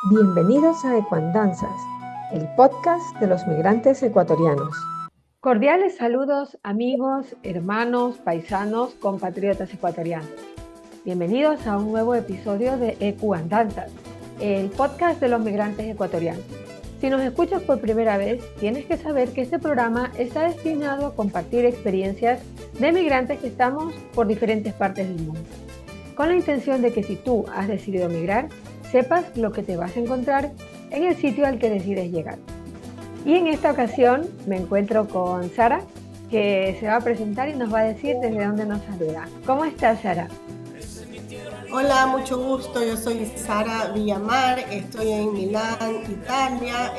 Bienvenidos a Ecuandanzas, el podcast de los migrantes ecuatorianos. Cordiales saludos amigos, hermanos, paisanos, compatriotas ecuatorianos. Bienvenidos a un nuevo episodio de Ecuandanzas, el podcast de los migrantes ecuatorianos. Si nos escuchas por primera vez, tienes que saber que este programa está destinado a compartir experiencias de migrantes que estamos por diferentes partes del mundo, con la intención de que si tú has decidido migrar, sepas lo que te vas a encontrar en el sitio al que decides llegar. Y en esta ocasión me encuentro con Sara, que se va a presentar y nos va a decir desde dónde nos saluda. ¿Cómo estás, Sara? Hola, mucho gusto. Yo soy Sara Villamar, estoy en Milán, Italia,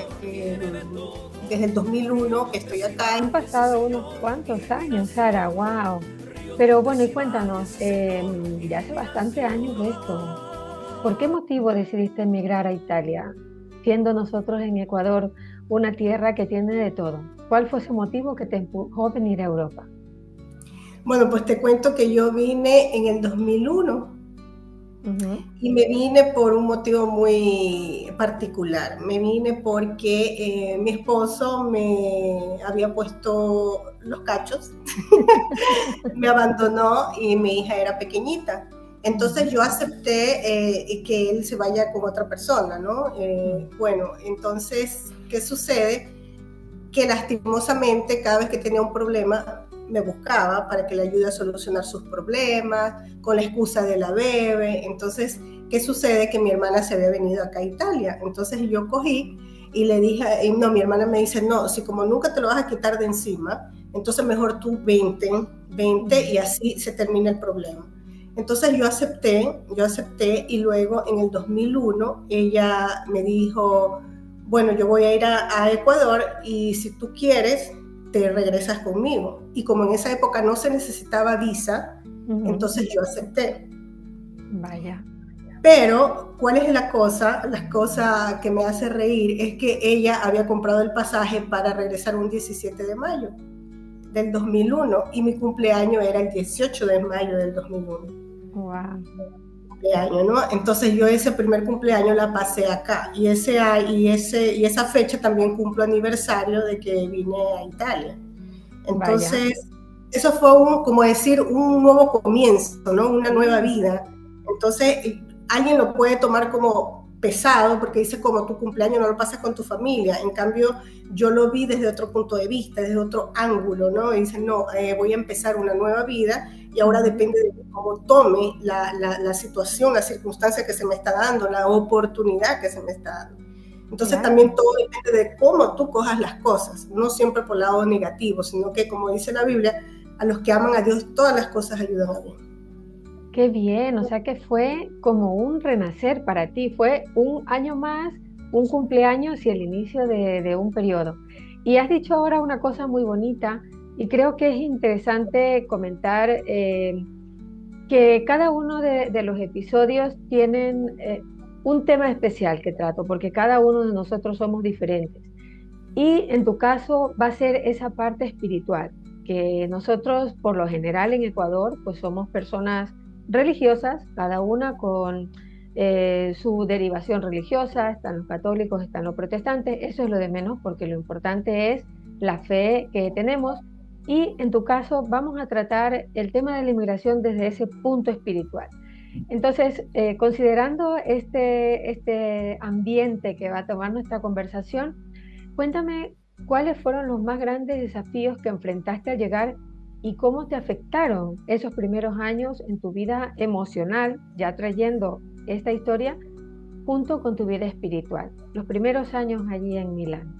desde el 2001 que estoy acá. Han pasado unos cuantos años, Sara, wow. Pero bueno, y cuéntanos, ya hace bastante años de esto. ¿Por qué motivo decidiste emigrar a Italia, siendo nosotros en Ecuador una tierra que tiene de todo? ¿Cuál fue ese motivo que te empujó a venir a Europa? Bueno, pues te cuento que yo vine en el 2001 y me vine por un motivo muy particular. Me vine porque mi esposo me había puesto los cachos, me abandonó y mi hija era pequeñita. Entonces yo acepté que él se vaya con otra persona, ¿no? Bueno, entonces, ¿qué sucede? Que lastimosamente cada vez que tenía un problema me buscaba para que le ayude a solucionar sus problemas, con la excusa de la bebé. Entonces, ¿qué sucede? Que mi hermana se había venido acá a Italia. Entonces yo cogí y le dije, no, mi hermana me dice, no, si como nunca te lo vas a quitar de encima, entonces mejor tú vente y así se termina el problema. Entonces yo acepté y luego en el 2001 ella me dijo, bueno, yo voy a ir a Ecuador y si tú quieres, te regresas conmigo. Y como en esa época no se necesitaba visa, entonces yo acepté. Vaya. Pero, ¿cuál es la cosa? La cosa que me hace reír es que ella había comprado el pasaje para regresar un 17 de mayo del 2001 y mi cumpleaños era el 18 de mayo del 2001. Wow. Cumpleaños, ¿no? Entonces yo ese primer cumpleaños la pasé acá y esa fecha también cumplo aniversario de que vine a Italia. Entonces, eso fue como decir un nuevo comienzo, ¿no? Una nueva vida. Entonces, alguien lo puede tomar como pesado porque dice como tu cumpleaños no lo pasas con tu familia. En cambio, yo lo vi desde otro punto de vista, desde otro ángulo, ¿no? Y dicen, no, voy a empezar una nueva vida y ahora depende de cómo tome la situación, la circunstancia que se me está dando, la oportunidad que se me está dando. Entonces también todo depende de cómo tú cojas las cosas, no siempre por el lado negativo, sino que como dice la Biblia, a los que aman a Dios todas las cosas ayudan a bien. Qué bien, o sea que fue como un renacer para ti, fue un año más, un cumpleaños y el inicio de un periodo. Y has dicho ahora una cosa muy bonita y creo que es interesante comentar que cada uno de los episodios tienen un tema especial que trato, porque cada uno de nosotros somos diferentes. Y en tu caso va a ser esa parte espiritual, que nosotros por lo general en Ecuador pues somos personas religiosas, cada una con su derivación religiosa, están los católicos, están los protestantes, eso es lo de menos porque lo importante es la fe que tenemos y en tu caso vamos a tratar el tema de la inmigración desde ese punto espiritual. Entonces, considerando este ambiente que va a tomar nuestra conversación, cuéntame cuáles fueron los más grandes desafíos que enfrentaste al llegar y cómo te afectaron esos primeros años en tu vida emocional, ya trayendo esta historia junto con tu vida espiritual, los primeros años allí en Milán.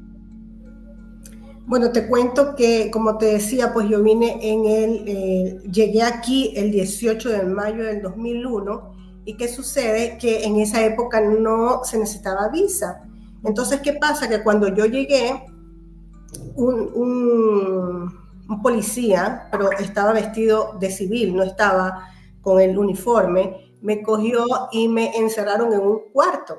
Bueno, te cuento que, como te decía, pues yo vine llegué aquí el 18 de mayo del 2001 y ¿qué sucede? Que en esa época no se necesitaba visa. Entonces, ¿qué pasa? Que cuando yo llegué, un policía, pero estaba vestido de civil, no estaba con el uniforme, me cogió y me encerraron en un cuarto.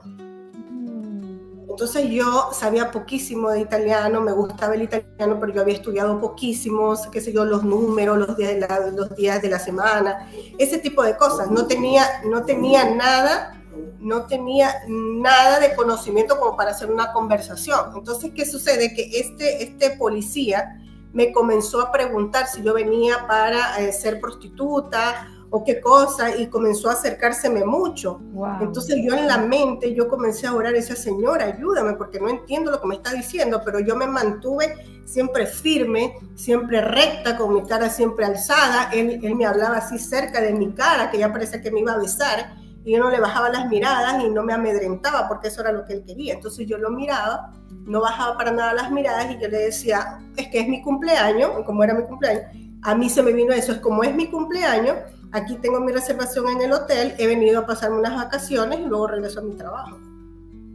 Entonces yo sabía poquísimo de italiano, me gustaba el italiano, pero yo había estudiado poquísimo, qué sé yo, los números, los días de la semana, ese tipo de cosas. No tenía nada no tenía nada de conocimiento como para hacer una conversación. Entonces, ¿qué sucede? Que este policía me comenzó a preguntar si yo venía para ser prostituta o qué cosa, y comenzó a acercárseme mucho. Wow. Entonces yo en la mente, yo comencé a orar, esa señora, ayúdame, porque no entiendo lo que me está diciendo, pero yo me mantuve siempre firme, siempre recta, con mi cara siempre alzada. Él me hablaba así cerca de mi cara, que ya parecía que me iba a besar, y yo no le bajaba las miradas y no me amedrentaba, porque eso era lo que él quería. Entonces yo lo miraba, no bajaba para nada las miradas, y yo le decía, es que es mi cumpleaños, como era mi cumpleaños, a mí se me vino eso, es como es mi cumpleaños, aquí tengo mi reservación en el hotel, he venido a pasarme unas vacaciones y luego regreso a mi trabajo.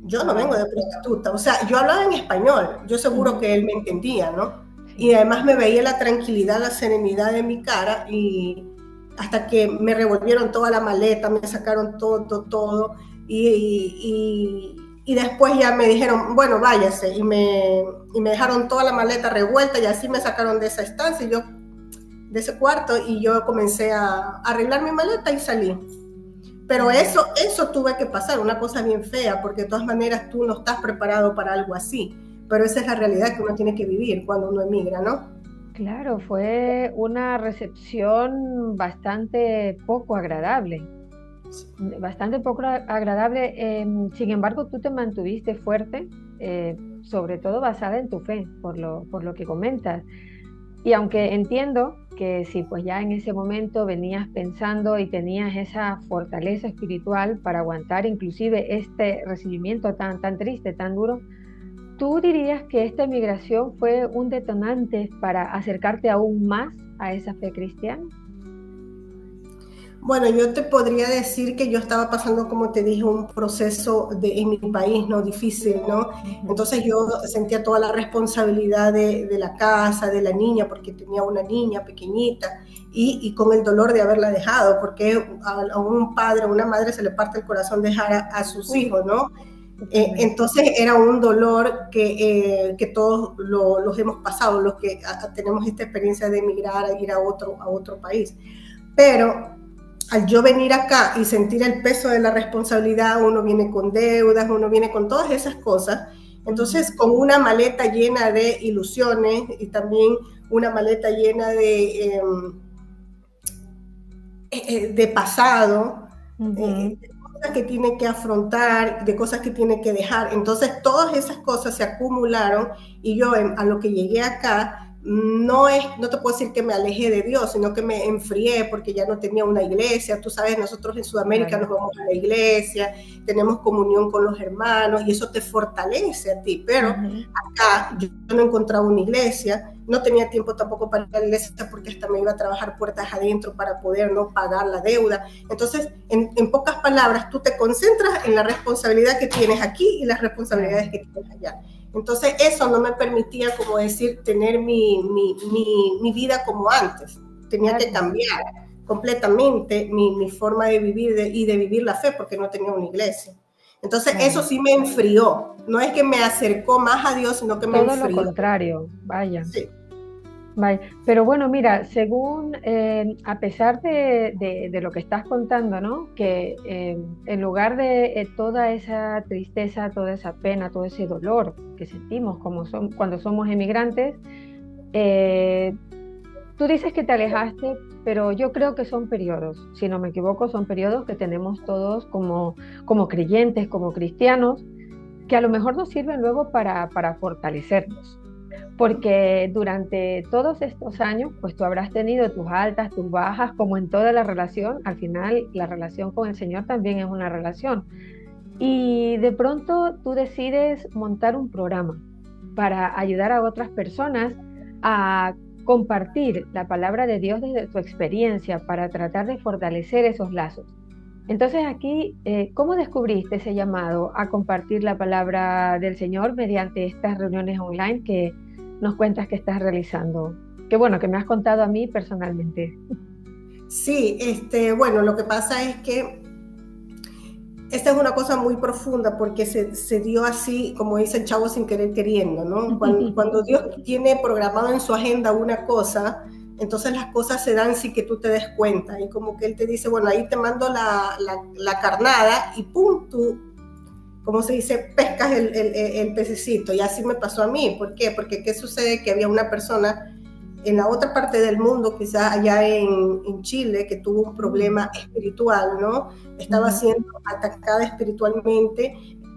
Yo no vengo de prostituta, o sea, yo hablaba en español, yo seguro que él me entendía, ¿no? Y además me veía la tranquilidad, la serenidad de mi cara, y hasta que me revolvieron toda la maleta, me sacaron todo, y después ya me dijeron, bueno, váyase, y me dejaron toda la maleta revuelta, y así me sacaron de esa estancia, de ese cuarto, y yo comencé a arreglar mi maleta y salí. Pero eso tuve que pasar, una cosa bien fea, porque de todas maneras tú no estás preparado para algo así, pero esa es la realidad que uno tiene que vivir cuando uno emigra, ¿no? Claro, fue una recepción bastante poco agradable, bastante poco agradable. Sin embargo, tú te mantuviste fuerte, sobre todo basada en tu fe, por lo que comentas. Y aunque entiendo que si pues ya en ese momento venías pensando y tenías esa fortaleza espiritual para aguantar inclusive este recibimiento tan triste, tan duro, ¿tú dirías que esta migración fue un detonante para acercarte aún más a esa fe cristiana? Bueno, yo te podría decir que yo estaba pasando, como te dije, un proceso en mi país, ¿no? Difícil, ¿no? Entonces yo sentía toda la responsabilidad de la casa, de la niña, porque tenía una niña pequeñita, y con el dolor de haberla dejado, porque a un padre, a una madre se le parte el corazón dejar a sus hijos, ¿no? Entonces era un dolor que todos los hemos pasado, los que tenemos esta experiencia de emigrar, a ir a otro país. Pero al yo venir acá y sentir el peso de la responsabilidad, uno viene con deudas, uno viene con todas esas cosas, entonces con una maleta llena de ilusiones y también una maleta llena de pasado, de cosas que tiene que afrontar, de cosas que tiene que dejar. Entonces todas esas cosas se acumularon, y yo a lo que llegué acá, no te puedo decir que me alejé de Dios, sino que me enfrié porque ya no tenía una iglesia. Tú sabes, nosotros en Sudamérica nos vamos a la iglesia, tenemos comunión con los hermanos y eso te fortalece a ti, pero acá yo no encontraba una iglesia, no tenía tiempo tampoco para ir a la iglesia porque hasta me iba a trabajar puertas adentro para poder no pagar la deuda. Entonces, en pocas palabras, tú te concentras en la responsabilidad que tienes aquí y las responsabilidades que tienes allá. Entonces eso no me permitía, como decir, tener mi vida como antes. Tenía que cambiar completamente mi forma de vivir y de vivir la fe, porque no tenía una iglesia. Entonces eso sí me enfrió. No es que me acercó más a Dios, sino que me enfrió. Todo lo contrario, vaya. Sí. Vale. Pero bueno, mira, según, a pesar de lo que estás contando, ¿no? Que en lugar de toda esa tristeza, toda esa pena, todo ese dolor que sentimos cuando somos emigrantes, tú dices que te alejaste, pero yo creo que son periodos, si no me equivoco, son periodos que tenemos todos como creyentes, como cristianos, que a lo mejor nos sirven luego para fortalecernos. Porque durante todos estos años, pues tú habrás tenido tus altas, tus bajas, como en toda la relación. Al final, la relación con el Señor también es una relación. Y de pronto tú decides montar un programa para ayudar a otras personas a compartir la palabra de Dios desde tu experiencia, para tratar de fortalecer esos lazos. Entonces aquí, ¿cómo descubriste ese llamado a compartir la palabra del Señor mediante estas reuniones online que nos cuentas que estás realizando? Qué bueno, que me has contado a mí personalmente. Sí, bueno, lo que pasa es que esta es una cosa muy profunda, porque se dio así, como dice el chavo, sin querer queriendo, ¿no? Cuando Dios tiene programado en su agenda una cosa, entonces las cosas se dan sin que tú te des cuenta, y como que él te dice, bueno, ahí te mando la carnada, y pum, tú, como se dice, pescas el pececito. Y así me pasó a mí. ¿Por qué? Porque ¿qué sucede? Que había una persona en la otra parte del mundo, quizás allá en Chile, que tuvo un problema espiritual, ¿no? Estaba siendo atacada espiritualmente,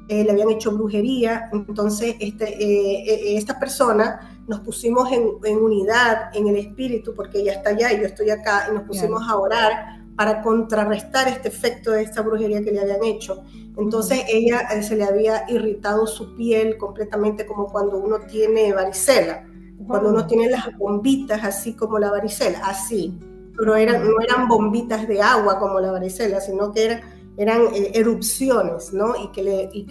le habían hecho brujería. Entonces esta persona, nos pusimos en unidad en el espíritu, porque ella está allá y yo estoy acá, y nos pusimos a orar para contrarrestar este efecto de esta brujería que le habían hecho. Entonces ella se le había irritado su piel completamente, como cuando uno tiene varicela, cuando uno tiene las bombitas así como la varicela, así, pero no eran bombitas de agua como la varicela, sino que eran erupciones, ¿no? Y que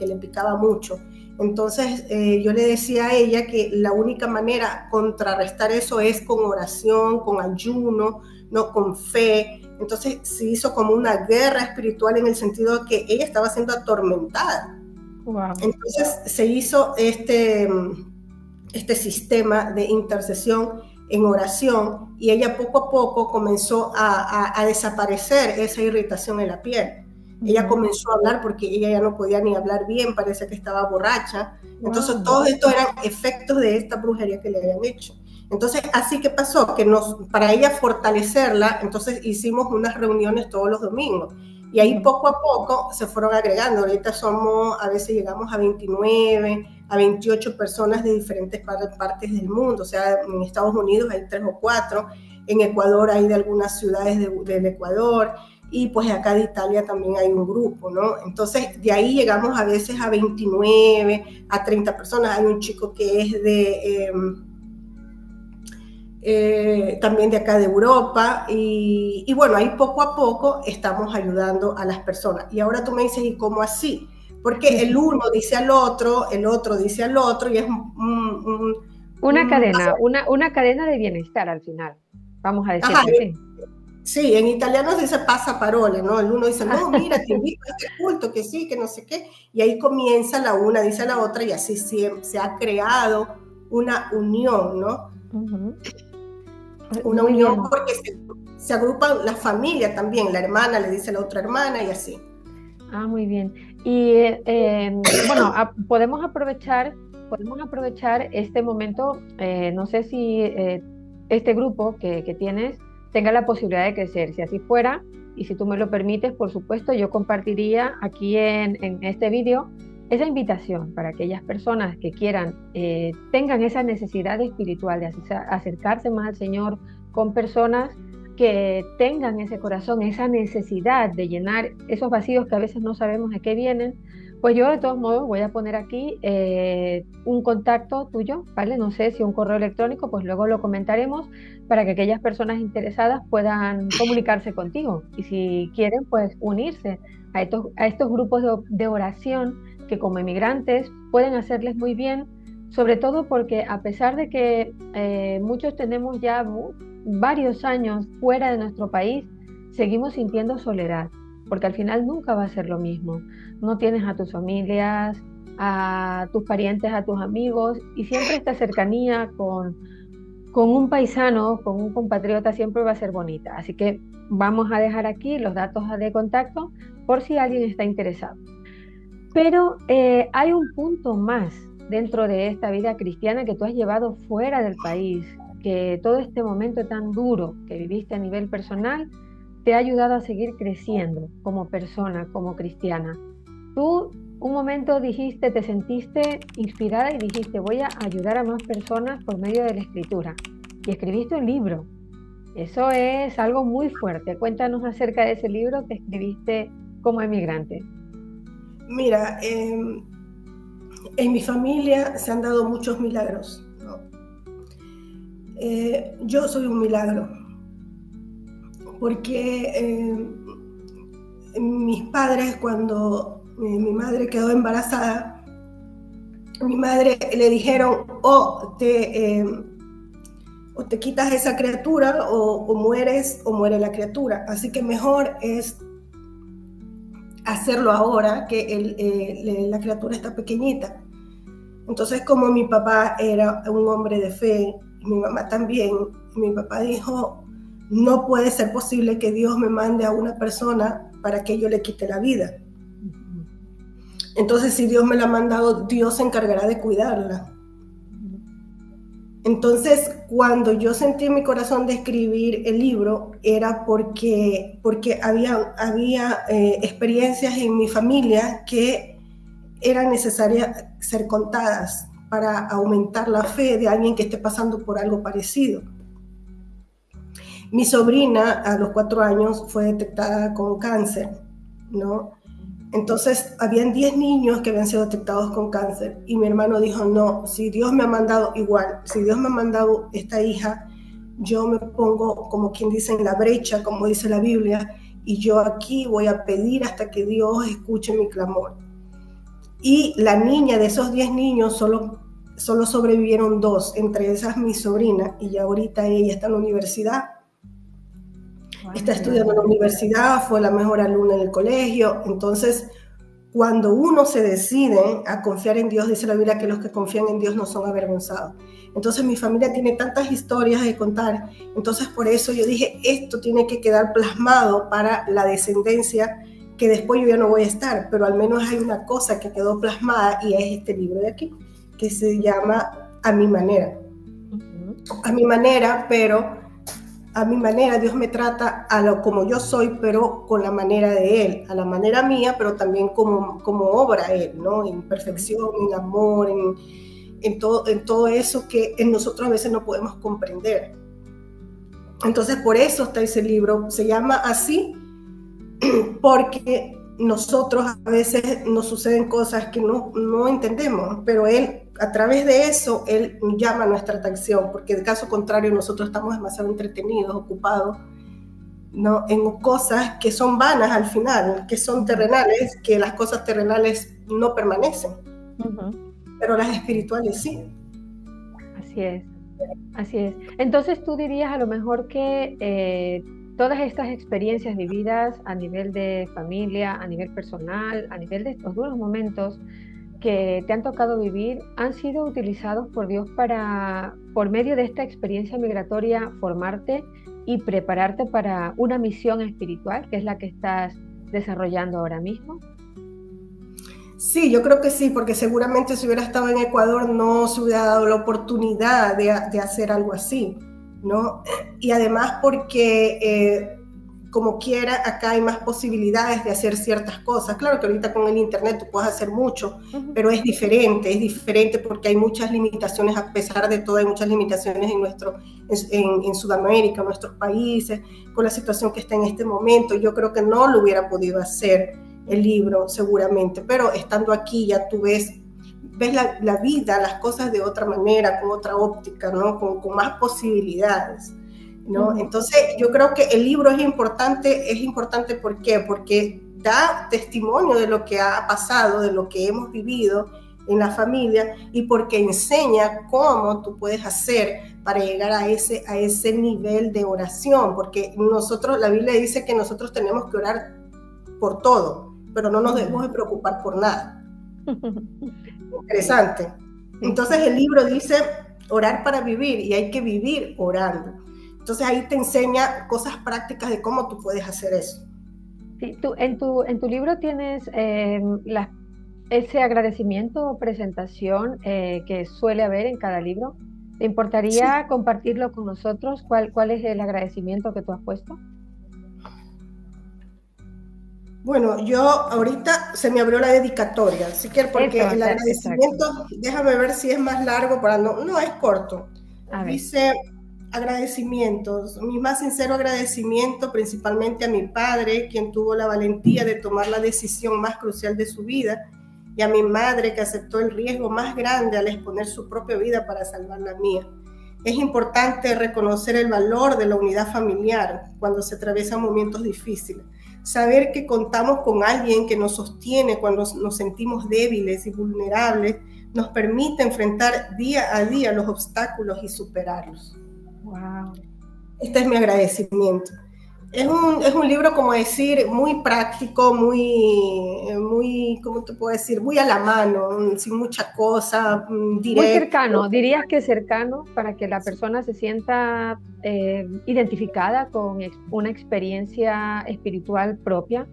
le picaba mucho. Entonces yo le decía a ella que la única manera de contrarrestar eso es con oración, con ayuno, ¿no? Con fe. Entonces se hizo como una guerra espiritual, en el sentido de que ella estaba siendo atormentada. Wow. Entonces se hizo este sistema de intercesión en oración, y ella poco a poco comenzó a desaparecer esa irritación en la piel. Ella comenzó a hablar, porque ella ya no podía ni hablar bien, parece que estaba borracha. Entonces todos estos eran efectos de esta brujería que le habían hecho. Entonces, así que pasó, que para ella fortalecerla, entonces hicimos unas reuniones todos los domingos. Y ahí poco a poco se fueron agregando. Ahorita a veces llegamos a 29, a 28 personas de diferentes partes del mundo. O sea, en Estados Unidos hay 3 o 4, en Ecuador hay de algunas ciudades del Ecuador, y pues acá de Italia también hay un grupo, ¿no? Entonces, de ahí llegamos a veces a 29, a 30 personas. Hay un chico que es también de acá de Europa, y bueno, ahí poco a poco estamos ayudando a las personas. Y ahora tú me dices, ¿y cómo así? Porque el uno dice al otro, el otro dice al otro, y es una cadena de bienestar al final, vamos a decirlo así. Sí, en italiano se dice passaparola, ¿no? El uno dice, no, mira, te invito a este culto, que sí, que no sé qué, y ahí comienza la una, dice a la otra, y así se ha creado una unión, ¿no? Una unión, porque se agrupan la familia también, la hermana le dice a la otra hermana, y así. Ah, muy bien. Y bueno, podemos aprovechar este momento, no sé si este grupo que tienes tenga la posibilidad de crecer. Si así fuera, y si tú me lo permites, por supuesto, yo compartiría aquí en este vídeo esa invitación para aquellas personas que quieran, tengan esa necesidad espiritual de acercarse más al Señor, con personas que tengan ese corazón, esa necesidad de llenar esos vacíos que a veces no sabemos de qué vienen. Pues yo de todos modos voy a poner aquí un contacto tuyo, ¿vale? No sé si un correo electrónico, pues luego lo comentaremos para que aquellas personas interesadas puedan comunicarse contigo, y si quieren, pues unirse a estos grupos de oración, que como inmigrantes pueden hacerles muy bien, sobre todo porque a pesar de que muchos tenemos ya varios años fuera de nuestro país, seguimos sintiendo soledad, porque al final nunca va a ser lo mismo. No tienes a tus familias, a tus parientes, a tus amigos, y siempre esta cercanía con un paisano, con un compatriota, siempre va a ser bonita. Así que vamos a dejar aquí los datos de contacto por si alguien está interesado. Pero hay un punto más dentro de esta vida cristiana que tú has llevado fuera del país, que todo este momento tan duro que viviste a nivel personal te ha ayudado a seguir creciendo como persona, como cristiana. Tú un momento dijiste, te sentiste inspirada y dijiste, voy a ayudar a más personas por medio de la escritura. Y escribiste un libro. Eso es algo muy fuerte. Cuéntanos acerca de ese libro que escribiste como emigrante. Mira, en mi familia se han dado muchos milagros, ¿no? Yo soy un milagro, porque mis padres, cuando mi madre quedó embarazada, mi madre le dijeron, o te quitas esa criatura, o mueres, o muere la criatura. Así que mejor es hacerlo ahora, que la criatura está pequeñita. Entonces, como mi papá era un hombre de fe, mi mamá también, mi papá dijo, no puede ser posible que Dios me mande a una persona para que yo le quite la vida. Entonces, si Dios me la ha mandado, Dios se encargará de cuidarla. Entonces, cuando yo sentí en mi corazón de escribir el libro, era porque había experiencias en mi familia que eran necesarias ser contadas para aumentar la fe de alguien que esté pasando por algo parecido. Mi sobrina a los 4 años fue detectada con cáncer, ¿no? Entonces, habían 10 niños que habían sido detectados con cáncer y mi hermano dijo, no, si Dios me ha mandado igual, si Dios me ha mandado esta hija, yo me pongo, como quien dice, en la brecha, como dice la Biblia, y yo aquí voy a pedir hasta que Dios escuche mi clamor. Y la niña de esos 10 niños, solo sobrevivieron 2, entre esas mi sobrina, y ya ahorita ella está en la universidad. Está estudiando en la universidad, fue la mejor alumna en el colegio. Entonces, cuando uno se decide a confiar en Dios, dice la Biblia que los que confían en Dios no son avergonzados. Entonces, mi familia tiene tantas historias de contar. Entonces, por eso yo dije, esto tiene que quedar plasmado para la descendencia, que después yo ya no voy a estar, pero al menos hay una cosa que quedó plasmada y es este libro de aquí, que se llama A mi manera. A mi manera, pero a mi manera, Dios me trata como yo soy, pero con la manera de Él, a la manera mía, pero también como obra Él, ¿no? En perfección, en amor, en todo eso que en nosotros a veces no podemos comprender. Entonces, por eso está ese libro. Se llama así porque nosotros a veces nos suceden cosas que no entendemos, pero Él, a través de eso, Él llama nuestra atención, porque de caso contrario nosotros estamos demasiado entretenidos, ocupados, ¿no? En cosas que son vanas al final, que son terrenales, que las cosas terrenales no permanecen, pero las espirituales sí. Así es, así es. Entonces tú dirías a lo mejor que todas estas experiencias vividas a nivel de familia, a nivel personal, a nivel de estos duros momentos que te han tocado vivir, han sido utilizados por Dios para, por medio de esta experiencia migratoria, formarte y prepararte para una misión espiritual, que es la que estás desarrollando ahora mismo. Sí, yo creo que sí, porque seguramente si hubiera estado en Ecuador no se hubiera dado la oportunidad de hacer algo así, ¿no? Y además porque como quiera, acá hay más posibilidades de hacer ciertas cosas. Claro que ahorita con el internet tú puedes hacer mucho, pero es diferente porque hay muchas limitaciones, a pesar de todo hay muchas limitaciones en Sudamérica, en nuestros países, con la situación que está en este momento. Yo creo que no lo hubiera podido hacer el libro seguramente, pero estando aquí ya tú ves la vida, las cosas de otra manera, con otra óptica, ¿no? Con más posibilidades, ¿no? Entonces yo creo que el libro es importante ¿por qué? Porque da testimonio de lo que ha pasado, de lo que hemos vivido en la familia y porque enseña cómo tú puedes hacer para llegar a ese nivel de oración, porque la Biblia dice que nosotros tenemos que orar por todo, pero no nos debemos de preocupar por nada. Interesante. Entonces el libro dice orar para vivir y hay que vivir orando. Entonces ahí te enseña cosas prácticas de cómo tú puedes hacer eso. Sí, tú, en tu libro tienes ese agradecimiento o presentación que suele haber en cada libro. ¿Te importaría compartirlo con nosotros? ¿Cuál es el agradecimiento que tú has puesto? Bueno, yo ahorita se me abrió la dedicatoria, así que porque el agradecimiento, exacto. Déjame ver si es más largo para no es corto. Dice agradecimientos, mi más sincero agradecimiento principalmente a mi padre, quien tuvo la valentía de tomar la decisión más crucial de su vida, y a mi madre que aceptó el riesgo más grande al exponer su propia vida para salvar la mía. Es importante reconocer el valor de la unidad familiar cuando se atraviesan momentos difíciles. Saber que contamos con alguien que nos sostiene cuando nos sentimos débiles y vulnerables nos permite enfrentar día a día los obstáculos y superarlos. Wow. Este es mi agradecimiento. Es un libro, como decir, muy práctico, muy, ¿cómo te puedo decir? Muy a la mano, sin mucha cosa, Muy directo. cercano, dirías que cercano para que la persona se sienta identificada con una experiencia espiritual propia.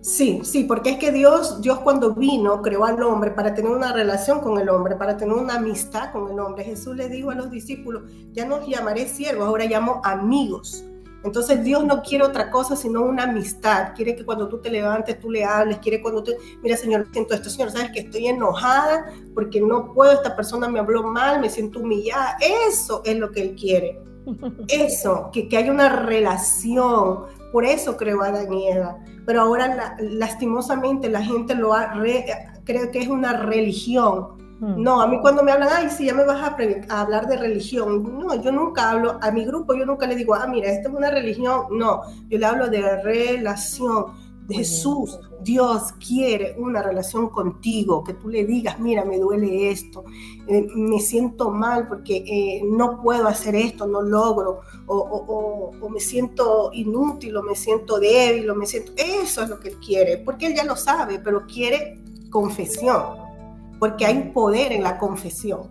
Sí, sí, porque es que Dios cuando vino, creó al hombre para tener una relación con el hombre, para tener una amistad con el hombre. Jesús le dijo a los discípulos, ya no os llamaré siervos, ahora llamo amigos. Entonces Dios no quiere otra cosa sino una amistad. Quiere que cuando tú te levantes, tú le hables. Quiere cuando tú, mira, Señor, siento esto, Señor, sabes que estoy enojada porque no puedo, esta persona me habló mal, me siento humillada. Eso es lo que Él quiere. Eso, que haya una relación. Por eso creó a Adán y Eva. Pero ahora, lastimosamente, la gente cree que es una religión. No, a mí cuando me hablan, ay, sí, ya me vas a hablar de religión. No, yo nunca hablo, a mi grupo yo nunca le digo, ah, mira, esta es una religión. No, yo le hablo de relación. De Muy bien. Jesús, Dios quiere una relación contigo, que tú le digas, mira, me duele esto, me siento mal porque no puedo hacer esto, no logro, o me siento inútil, o me siento débil, o me siento... Eso es lo que Él quiere, porque Él ya lo sabe, pero quiere confesión, porque hay poder en la confesión.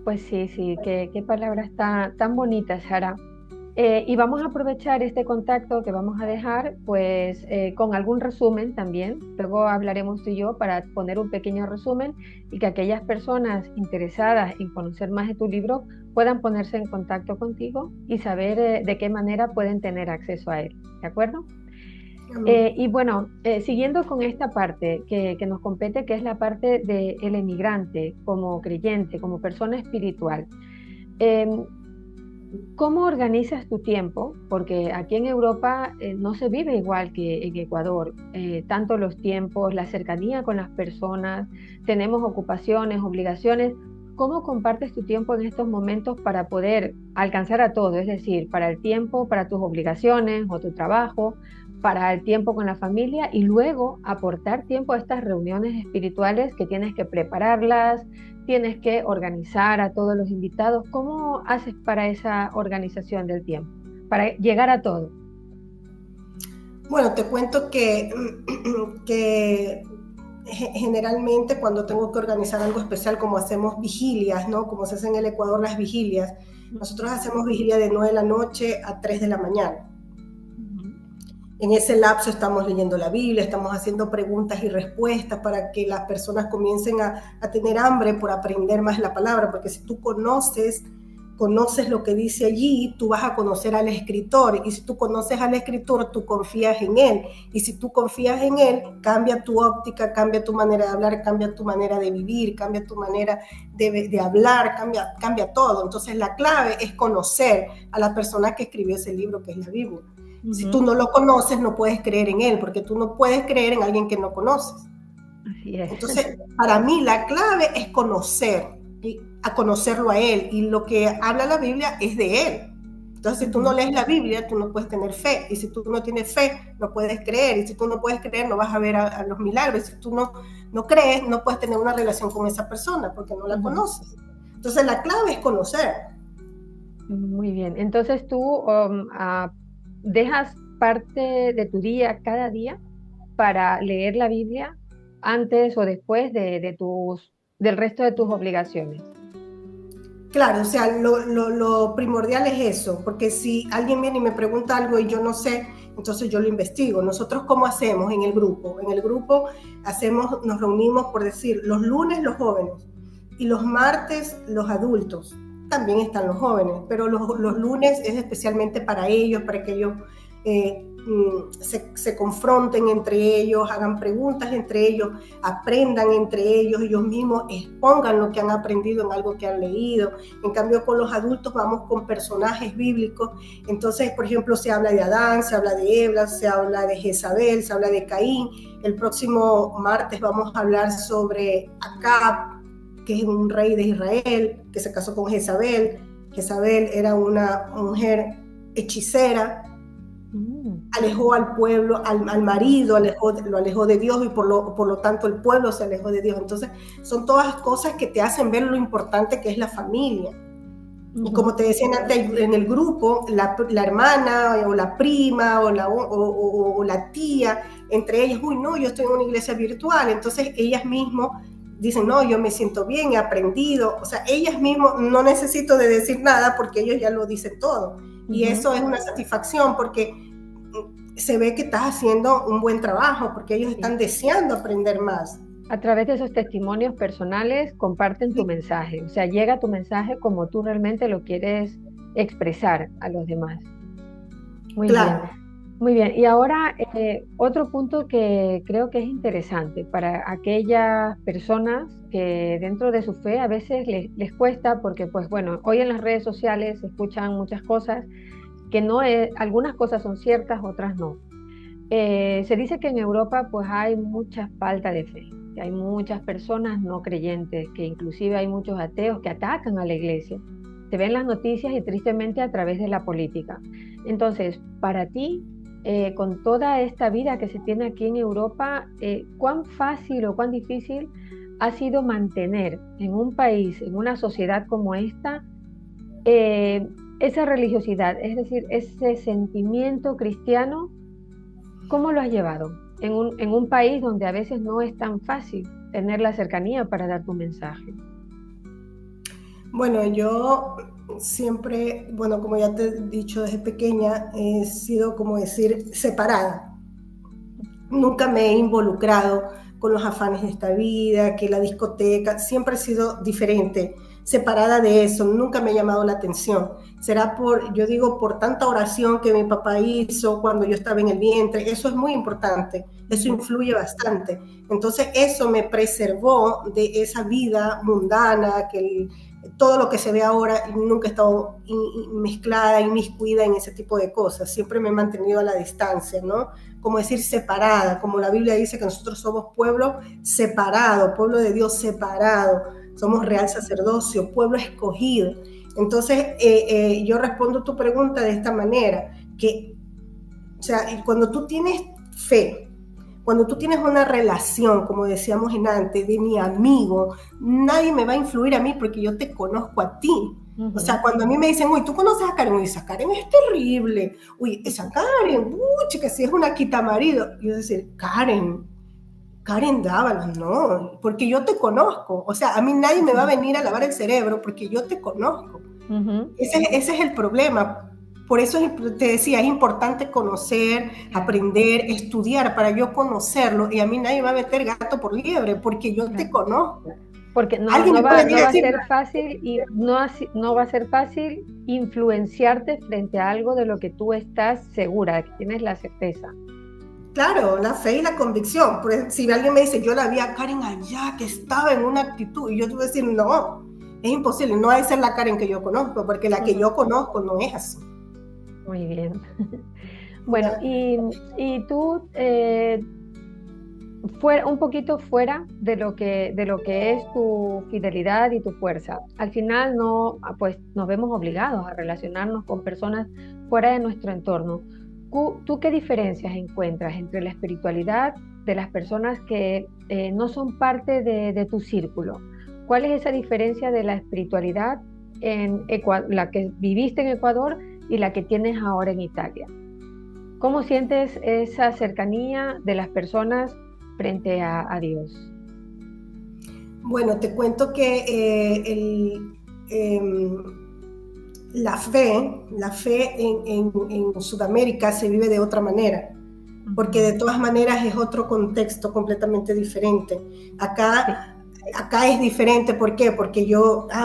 Pues sí, sí, qué palabras tan bonitas, Sara. Y vamos a aprovechar este contacto que vamos a dejar, pues con algún resumen también. Luego hablaremos tú y yo para poner un pequeño resumen y que aquellas personas interesadas en conocer más de tu libro puedan ponerse en contacto contigo y saber de qué manera pueden tener acceso a él. ¿De acuerdo? Y bueno, siguiendo con esta parte que nos compete, que es la parte del emigrante como creyente, como persona espiritual. Em, ¿Cómo organizas tu tiempo? Porque aquí en Europa no se vive igual que en Ecuador. Tanto los tiempos, la cercanía con las personas, tenemos ocupaciones, obligaciones. ¿Cómo compartes tu tiempo en estos momentos para poder alcanzar a todo? Es decir, para el tiempo, para tus obligaciones o tu trabajo, para el tiempo con la familia y luego aportar tiempo a estas reuniones espirituales que tienes que prepararlas, tienes que organizar a todos los invitados. ¿Cómo haces para esa organización del tiempo? Para llegar a todo. Bueno, te cuento que generalmente cuando tengo que organizar algo especial, como hacemos vigilias, ¿no? Como se hace en el Ecuador las vigilias, nosotros hacemos vigilia de 9 de la noche a 3 de la mañana. En ese lapso estamos leyendo la Biblia, estamos haciendo preguntas y respuestas para que las personas comiencen a tener hambre por aprender más la palabra, porque si tú conoces lo que dice allí, tú vas a conocer al escritor, y si tú conoces al escritor, tú confías en él, y si tú confías en él, cambia tu óptica, cambia tu manera de hablar, cambia tu manera de vivir, cambia tu manera de hablar, cambia todo. Entonces la clave es conocer a la persona que escribió ese libro, que es la Biblia. Si tú no lo conoces, no puedes creer en él, porque tú no puedes creer en alguien que no conoces. Así es. Entonces, para mí la clave es a conocerlo a él, y lo que habla la Biblia es de él. Entonces, si tú no lees la Biblia, tú no puedes tener fe, y si tú no tienes fe, no puedes creer, y si tú no puedes creer, no vas a ver a los milagros, y si tú no crees, no puedes tener una relación con esa persona, porque no la conoces. Entonces, la clave es conocer. Muy bien. Entonces tú dejas parte de tu día cada día para leer la Biblia antes o después del resto de tus obligaciones. Claro, o sea, lo primordial es eso, porque si alguien viene y me pregunta algo y yo no sé, entonces yo lo investigo. Nosotros, ¿cómo hacemos en el grupo? En el grupo nos reunimos, por decir, los lunes los jóvenes y los martes los adultos. También están los jóvenes, pero los lunes es especialmente para ellos, para que ellos se confronten entre ellos, hagan preguntas entre ellos, aprendan entre ellos mismos expongan lo que han aprendido en algo que han leído. En cambio, con los adultos vamos con personajes bíblicos. Entonces, por ejemplo, se habla de Adán, se habla de Eva, se habla de Jezabel, se habla de Caín. El próximo martes vamos a hablar sobre Acab, que es un rey de Israel, que se casó con Jezabel. Jezabel era una mujer hechicera, alejó al pueblo, al marido, lo alejó de Dios, y por lo tanto el pueblo se alejó de Dios. Entonces son todas cosas que te hacen ver lo importante que es la familia. Y como te decía antes, en el grupo, la hermana o la prima o la tía, entre ellas, uy, no, yo estoy en una iglesia virtual, entonces ellas mismas dicen, no, yo me siento bien, he aprendido, o sea, ellas mismas no necesito de decir nada porque ellos ya lo dicen todo. Y eso es una satisfacción porque se ve que estás haciendo un buen trabajo, porque ellos están deseando aprender más. A través de esos testimonios personales comparten tu mensaje, o sea, llega tu mensaje como tú realmente lo quieres expresar a los demás. Muy bien, muy bien. Y ahora otro punto que creo que es interesante para aquellas personas que dentro de su fe a veces les cuesta porque, pues bueno, hoy en las redes sociales se escuchan muchas cosas que no es, algunas cosas son ciertas, otras no. Se dice que en Europa pues hay mucha falta de fe, que hay muchas personas no creyentes, que inclusive hay muchos ateos que atacan a la iglesia. Se ven las noticias y tristemente a través de la política. Entonces, para ti, con toda esta vida que se tiene aquí en Europa, ¿cuán fácil o cuán difícil ha sido mantener en un país, en una sociedad como esta, esa religiosidad, es decir, ese sentimiento cristiano? ¿Cómo lo has llevado en un país donde a veces no es tan fácil tener la cercanía para dar tu mensaje? Bueno, yo siempre, bueno, como ya te he dicho desde pequeña, he sido, como decir, separada. Nunca me he involucrado con los afanes de esta vida, que la discoteca, siempre he sido diferente, separada de eso, nunca me ha llamado la atención. Será yo digo, por tanta oración que mi papá hizo cuando yo estaba en el vientre, eso es muy importante, eso influye bastante. Entonces eso me preservó de esa vida mundana, todo lo que se ve ahora, nunca he estado mezclada, inmiscuida en ese tipo de cosas, siempre me he mantenido a la distancia, ¿no? Como decir separada, como la Biblia dice que nosotros somos pueblo separado, pueblo de Dios separado, somos real sacerdocio, pueblo escogido. Entonces, yo respondo tu pregunta de esta manera, que, o sea, cuando tú tienes fe, cuando tú tienes una relación, como decíamos en antes, de mi amigo, nadie me va a influir a mí porque yo te conozco a ti. O sea, cuando a mí me dicen, uy, ¿tú conoces a Karen? Uy, esa Karen es terrible. Uy, esa Karen, que si es una quitamarido. Y yo decir, Karen Dávalos, no, porque yo te conozco. O sea, a mí nadie me va a venir a lavar el cerebro porque yo te conozco. Ese es el problema. Por eso te decía, es importante conocer, aprender, estudiar para yo conocerlo, y a mí nadie va a meter gato por liebre porque yo te conozco. Porque no va a ser fácil y no va a ser fácil influenciarte frente a algo de lo que tú estás segura, que tienes la certeza. Claro, la fe y la convicción. Si alguien me dice, yo la vi a Karen allá, que estaba en una actitud, y yo te voy a decir, no, es imposible, no es ser la Karen que yo conozco, porque la que yo conozco no es así. Muy bien. Bueno, y tú, un poquito fuera de lo que es tu fidelidad y tu fuerza. Al final pues nos vemos obligados a relacionarnos con personas fuera de nuestro entorno. ¿Tú qué diferencias encuentras entre la espiritualidad de las personas que no son parte de tu círculo? ¿Cuál es esa diferencia de la espiritualidad en la que viviste en Ecuador y la que tienes ahora en Italia? ¿Cómo sientes esa cercanía de las personas frente a Dios? Bueno, te cuento que la fe en Sudamérica se vive de otra manera, porque de todas maneras es otro contexto completamente diferente. Acá es diferente, ¿por qué? Porque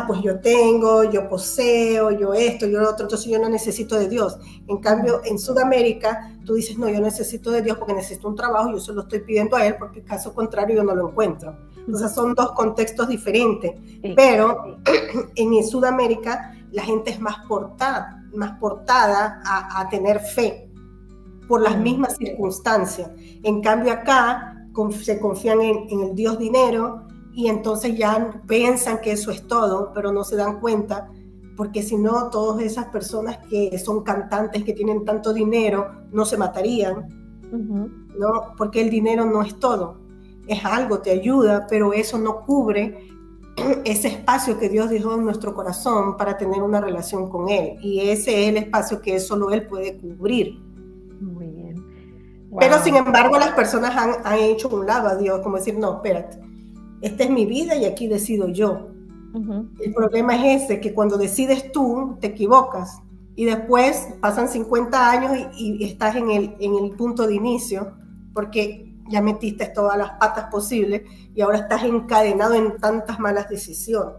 pues yo poseo, yo esto, yo lo otro, entonces yo no necesito de Dios. En cambio, en Sudamérica, tú dices, no, yo necesito de Dios porque necesito un trabajo, yo se lo estoy pidiendo a Él, porque caso contrario yo no lo encuentro. Entonces son dos contextos diferentes, pero en Sudamérica la gente es más portada a tener fe por las mismas circunstancias. En cambio acá se confían en el Dios dinero, y entonces ya piensan que eso es todo, pero no se dan cuenta, porque si no, todas esas personas que son cantantes, que tienen tanto dinero, no se matarían, ¿no? Porque el dinero no es todo, es algo, te ayuda, pero eso no cubre ese espacio que Dios dejó en nuestro corazón para tener una relación con Él. Y ese es el espacio que solo Él puede cubrir. Muy bien. Wow. Pero sin embargo las personas han hecho un lado a Dios, como decir, no, espérate, esta es mi vida y aquí decido yo. El problema es ese, que cuando decides tú, te equivocas. Y después pasan 50 años y estás en el punto de inicio, porque ya metiste todas las patas posibles y ahora estás encadenado en tantas malas decisiones.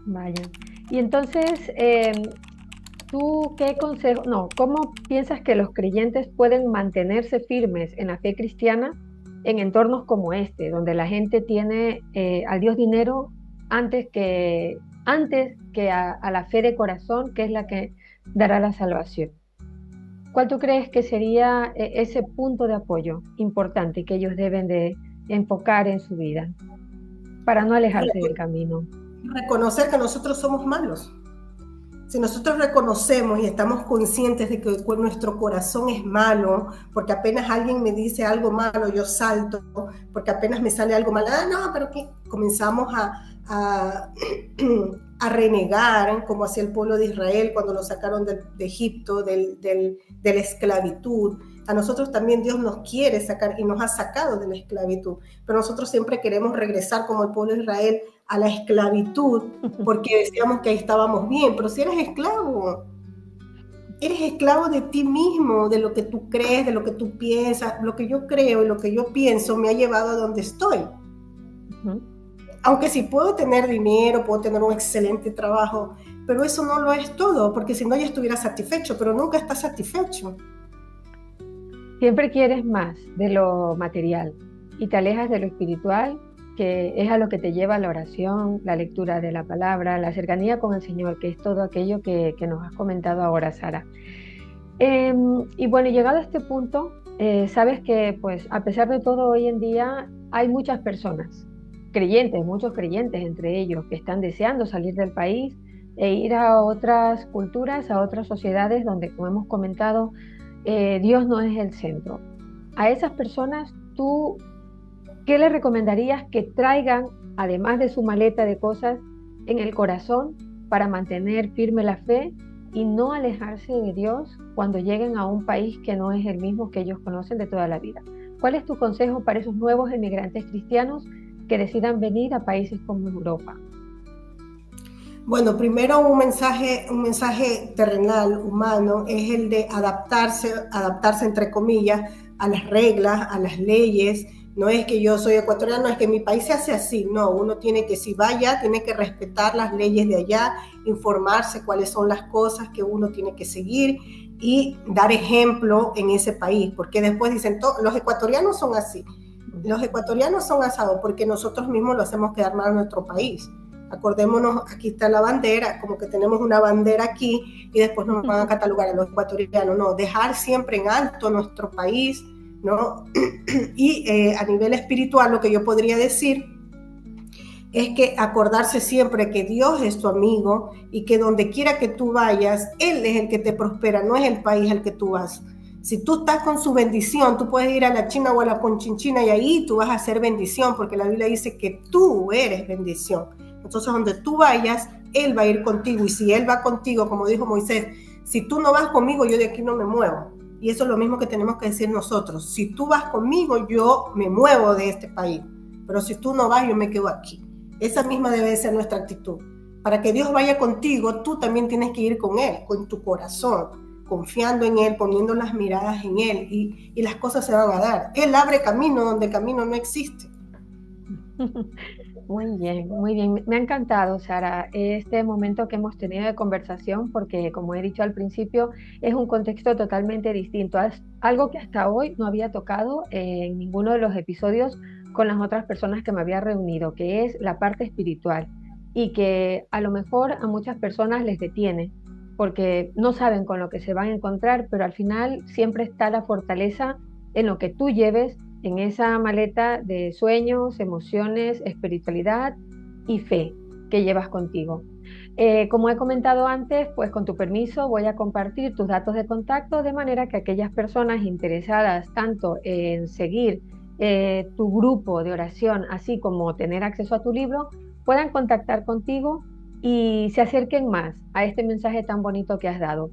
Vaya. Y entonces, ¿tú qué consejo, cómo piensas que los creyentes pueden mantenerse firmes en la fe cristiana en entornos como este, donde la gente tiene al Dios dinero antes que a la fe de corazón, que es la que dará la salvación? ¿Cuál tú crees que sería ese punto de apoyo importante que ellos deben de enfocar en su vida para no alejarse del camino? Reconocer que nosotros somos malos. Si nosotros reconocemos y estamos conscientes de que nuestro corazón es malo, porque apenas alguien me dice algo malo, yo salto, porque apenas me sale algo malo, no, pero que comenzamos a renegar, como hacía el pueblo de Israel cuando lo sacaron de Egipto, de la esclavitud. A nosotros también Dios nos quiere sacar y nos ha sacado de la esclavitud, pero nosotros siempre queremos regresar como el pueblo de Israel a la esclavitud, porque decíamos que ahí estábamos bien, pero si eres esclavo de ti mismo, de lo que tú crees, de lo que tú piensas. Lo que yo creo y lo que yo pienso me ha llevado a donde estoy. Aunque sí puedo tener dinero, puedo tener un excelente trabajo, pero eso no lo es todo, porque si no ya estuviera satisfecho, pero nunca estás satisfecho. Siempre quieres más de lo material y te alejas de lo espiritual, que es a lo que te lleva la oración, la lectura de la palabra, la cercanía con el Señor, que es todo aquello que nos has comentado ahora, Sara. Y bueno, llegado a este punto, sabes que pues a pesar de todo hoy en día hay muchas personas, creyentes, muchos creyentes entre ellos, que están deseando salir del país e ir a otras culturas, a otras sociedades donde, como hemos comentado, Dios no es el centro. A esas personas, ¿tú qué les recomendarías que traigan, además de su maleta de cosas, en el corazón para mantener firme la fe y no alejarse de Dios cuando lleguen a un país que no es el mismo que ellos conocen de toda la vida? ¿Cuál es tu consejo para esos nuevos emigrantes cristianos que decidan venir a países como Europa? Bueno, primero un mensaje terrenal, humano, es el de adaptarse entre comillas, a las reglas, a las leyes. No es que yo soy ecuatoriano, es que mi país se hace así. No, uno tiene que, si va allá, tiene que respetar las leyes de allá, informarse cuáles son las cosas que uno tiene que seguir y dar ejemplo en ese país. Porque después dicen, los ecuatorianos son así. Los ecuatorianos son asados porque nosotros mismos lo hacemos quedar mal a nuestro país. Acordémonos, aquí está la bandera, como que tenemos una bandera aquí y después nos van a catalogar a los ecuatorianos. No, dejar siempre en alto nuestro país, ¿no? Y a nivel espiritual, lo que yo podría decir es que acordarse siempre que Dios es tu amigo y que donde quiera que tú vayas, Él es el que te prospera, no es el país al que tú vas. Si tú estás con su bendición, tú puedes ir a la China o a la Conchinchina y ahí tú vas a hacer bendición, porque la Biblia dice que tú eres bendición. Entonces, donde tú vayas, Él va a ir contigo. Y si Él va contigo, como dijo Moisés, si tú no vas conmigo, yo de aquí no me muevo. Y eso es lo mismo que tenemos que decir nosotros. Si tú vas conmigo, yo me muevo de este país. Pero si tú no vas, yo me quedo aquí. Esa misma debe ser nuestra actitud. Para que Dios vaya contigo, tú también tienes que ir con Él, con tu corazón, confiando en Él, poniendo las miradas en Él y las cosas se van a dar. Él abre camino donde camino no existe. Muy bien, muy bien. Me ha encantado, Sara, este momento que hemos tenido de conversación porque, como he dicho al principio, es un contexto totalmente distinto. Es algo que hasta hoy no había tocado en ninguno de los episodios con las otras personas que me había reunido, que es la parte espiritual y que a lo mejor a muchas personas les detiene porque no saben con lo que se van a encontrar, pero al final siempre está la fortaleza en lo que tú lleves en esa maleta de sueños, emociones, espiritualidad y fe que llevas contigo. Como he comentado antes, pues con tu permiso voy a compartir tus datos de contacto de manera que aquellas personas interesadas tanto en seguir tu grupo de oración, así como tener acceso a tu libro, puedan contactar contigo y se acerquen más a este mensaje tan bonito que has dado.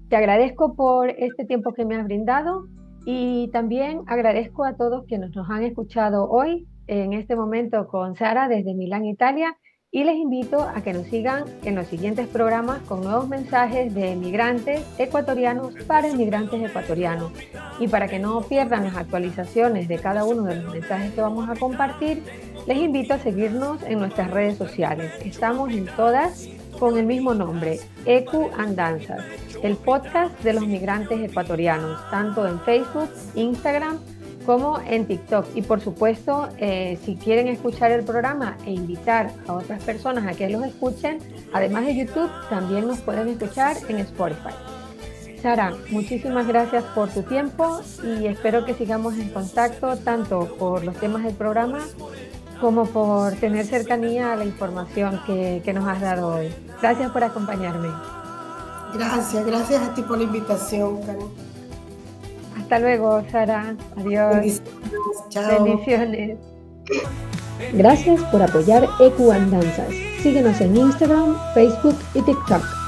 Te agradezco por este tiempo que me has brindado y también agradezco a todos quienes nos han escuchado hoy, en este momento con Sara desde Milán, Italia, y les invito a que nos sigan en los siguientes programas con nuevos mensajes de migrantes ecuatorianos para inmigrantes ecuatorianos. Y para que no pierdan las actualizaciones de cada uno de los mensajes que vamos a compartir, les invito a seguirnos en nuestras redes sociales. Estamos en todas con el mismo nombre, ECU Andanzas, el podcast de los migrantes ecuatorianos, tanto en Facebook, Instagram, como en TikTok. Y por supuesto, si quieren escuchar el programa e invitar a otras personas a que los escuchen, además de YouTube, también nos pueden escuchar en Spotify. Sara, muchísimas gracias por tu tiempo y espero que sigamos en contacto tanto por los temas del programa como por tener cercanía a la información que nos has dado hoy. Gracias por acompañarme. Gracias a ti por la invitación, Karen. Hasta luego, Sara. Adiós. Bendiciones. Chao. Bendiciones. Gracias por apoyar ECU Andanzas. Síguenos en Instagram, Facebook y TikTok.